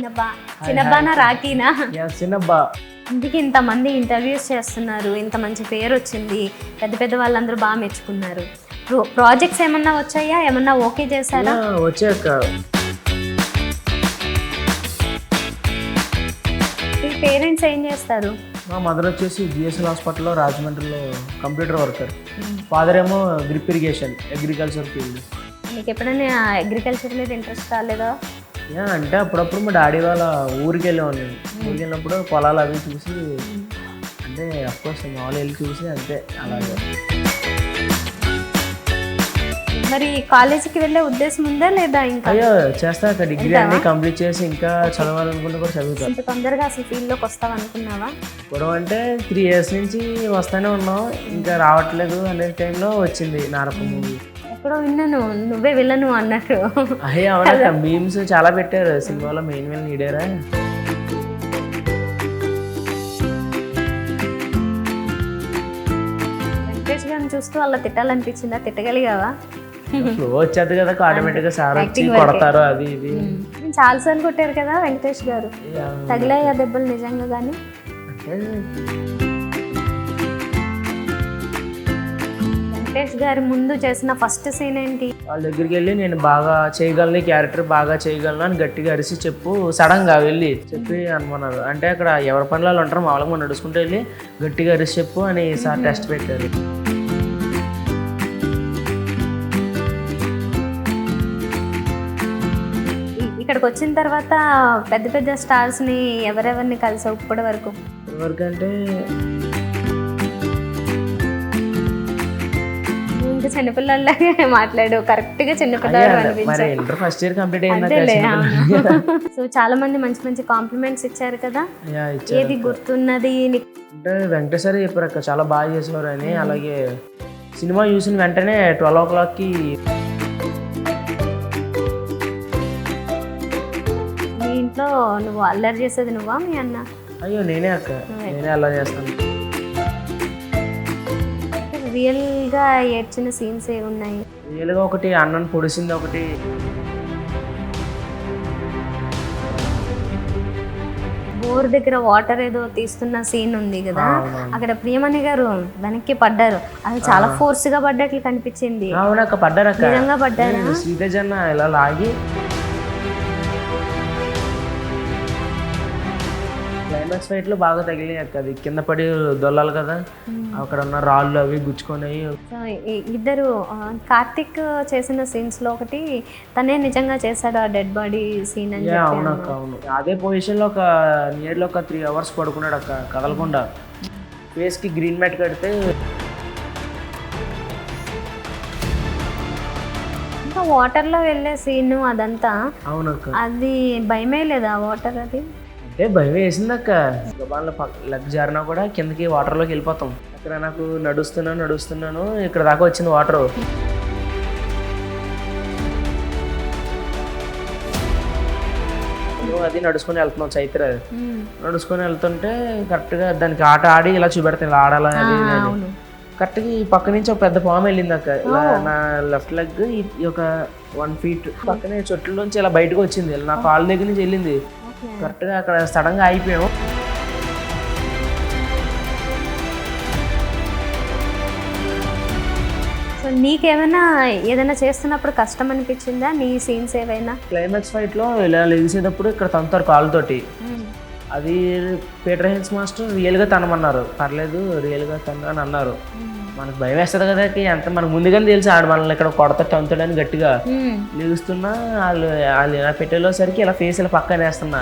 చిన్నబ్బా. చిన్నబ్బానా రాకీనా? చిన్నబ్బా. ఇందుకు ఇంతమంది ఇంటర్వ్యూస్ చేస్తున్నారు, ఇంత మంచి పేరు వచ్చింది, పెద్ద పెద్ద వాళ్ళందరూ బాగా మెచ్చుకున్నారు. ప్రాజెక్ట్స్ ఏమన్నా వచ్చాయా? ఏమన్నా ఓకే చేశారా? వచ్చాక మీ పేరెంట్స్ ఏం చేస్తారు? మా మదర్ వచ్చేసి జిఎస్ఎల్ హాస్పిటల్లో రాజమండ్రిలో కంప్యూటర్ వర్కర్. ఫాదర్ ఏమో డ్రిప్ ఇరిగేషన్ అగ్రికల్చర్ ఫీల్డ్. మీకు ఎప్పుడైనా అగ్రికల్చర్ మీద ఇంట్రెస్ట్ రాలేదా? అంటే అప్పుడప్పుడు మా డాడీ వాళ్ళ ఊరికి వెళ్ళేవాడిని. ఊరికి వెళ్ళినప్పుడు పొలాలు అవి చూసి, అంటే అఫ్కోర్స్ మామూలు వెళ్ళి చూసి అంతే అలాగే. మరి కాలేజీకి వెళ్ళే ఉద్దేశం ఉందా లేదా? ఇంకా అయ్యో చేస్తా, డిగ్రీ అన్నీ కంప్లీట్ చేసి ఇంకా చదవాలనుకుంటే కూడా చదువుతాను. ఇంత తొందరగా అసలు ఫీల్డ్లోకి వస్తావు అనుకున్నావా? ఇప్పుడు అంటే 3 years నుంచి వస్తూనే ఉన్నాం, ఇంకా రావట్లేదు అనే టైంలో వచ్చింది నారప్ప మూవీ. ఎక్కడో విన్నాను నువ్వే విలను అన్నట్టు. అయ్యే అవునా, మీమ్స్ చాలా పెట్టారు సినిమాలో, మెయిన్ నీడేరా. వెంకటేష్ గారిని చూస్తూ అలా తిట్టాలనిపించిందా? తిట్టగలిగావా? ఫ్లో వచ్చేది కదా ఆటోమేటిక్ గా, సార్ వచ్చి కొడతారు అది ఇది. చాలాసార్లు కొట్టారు కదా వెంకటేష్ గారు, తగిలాయా దెబ్బలు నిజంగా? కానీ వెంకటేష్ గారి ముందు చేసిన ఫస్ట్ సీన్ ఏంటి? వాళ్ళ దగ్గరికి వెళ్ళి నేను బాగా చేయగలను, క్యారెక్టర్ బాగా చేయగలను అని గట్టిగా అరిసి సడన్ గా వెళ్ళి చెప్పి అనుకున్నారు. అంటే అక్కడ ఎవరి పనులలో ఉంటారో మా వాళ్ళకి మనం నడుచుకుంటూ వెళ్ళి గట్టిగా అరిసి చెప్పు అని సార్ టెస్ట్ పెట్టారు. ఇక్కడికి వచ్చిన తర్వాత పెద్ద పెద్ద స్టార్స్ని ఎవరెవరిని కలిసావు ఇప్పటి వరకు? ఎవరికంటే ఇంకా చిన్నపిల్లలాగే మాట్లాడు, కరెక్ట్గా చిన్నపిల్లలు అనిపించారు. ఇంటర్ ఫస్ట్ ఇయర్ కంప్లీట్ అయింది. సో చాలా మంది మంచి మంచి కాంప్లిమెంట్స్ ఇచ్చారు కదా, ఏది గుర్తున్నది? అంటే వెంకటేశ్వర చెప్పారు అక్క, చాలా బాగా చేసేవారు అని. అలాగే సినిమా చూసిన వెంటనే 12 o'clockకి ఇంట్లో నువ్వు అల్లరి చేసేది నువ్వా మీ అన్న? అయ్యో నేనే అక్క, నేనే అల్లరి చేస్తాను. రియల్గా ఏడ్చిన సీన్స్ ఏ ఉన్నాయి? రియల్గా ఒకటి అన్నను పొడిసింది, ఒకటి బోర్ దగ్గర వాటర్ ఏదో తీస్తున్న సీన్ ఉంది కదా, అక్కడ ప్రియమణి గారు వెనక్కి పడ్డారు, అది చాలా ఫోర్స్ గా పడ్డట్లు కనిపించింది. అవునక్క, పడ్డారక్క, నిజంగా పడ్డారా? శ్రీతేజన్న ఇలా లాగి క్లైమాక్స్ ఫైట్ లో బాగా తగిలి అక్క, అది కింద పడి దొల్లాలి కదా, అక్కడ ఉన్న రాళ్ళు అవి గుచ్చుకొని. ఇద్దరు కార్తిక్ చేసిన సీన్స్ లో ఒకటి తనే నిజంగా చేశాడు ఆ డెడ్ బాడీ సీన్ అని. అవునక్క, అవును. అదే పొజిషన్ లో నియర్లీ ఒక 3 hours పడుకున్నాడు అక్క, కదలకుండా. ఫేస్ కి గ్రీన్ మ్యాట్ కడితే ఇంకా వాటర్ లో వెళ్ళే సీన్ అదంతా. అవునక్క, అది భయమే లేదా వాటర్? అది అంటే భయం వేసింది అక్క, లగ్ జారినా కూడా కిందకి వాటర్లోకి వెళ్ళిపోతాం. అక్కడ నాకు నడుస్తున్నాను ఇక్కడ దాకా వచ్చింది వాటర్. అది నడుచుకొని వెళ్తున్నాం, చైత్ర నడుచుకొని వెళ్తుంటే కరెక్ట్గా దానికి ఆట ఆడి ఇలా చూపెడతాను, ఇలా ఆడాలా అది. కరెక్ట్గా ఈ పక్క నుంచి ఒక పెద్ద పాము వెళ్ళింది అక్క, ఇలా నా లెఫ్ట్ లెగ్ ఒక 1 feet పక్కనే చెట్లలోంచి ఇలా బయటకు వచ్చింది, నా కాళ్ళ దగ్గర నుంచి వెళ్ళింది. కరెక్ట్గా అక్కడ సడన్గా అయిపోయాము. సో నీకేమైనా ఏదైనా చేస్తున్నప్పుడు కష్టం అనిపించిందా నీ సీన్స్ ఏవైనా? క్లైమాక్స్ ఫైట్ లో ఇలా లెగిసేటప్పుడు ఇక్కడ తంతారు కాళ్ళతోటి, అది పీటర్ హెన్స్ మాస్టర్ రియల్గా తనమన్నారు, పర్లేదు రియల్గా తను అని అన్నారు. మనకు భయం వేస్తుంది కదా, ఎంత మనకు ముందుగానే తెలిసి ఆడు మనల్ని ఇక్కడ కొడతా తంతాడని గట్టిగా లెగుస్తున్నా, వాళ్ళు ఇలా పెట్టేలోసరికి ఇలా ఫేస్ ఇలా పక్కన వేస్తున్నా.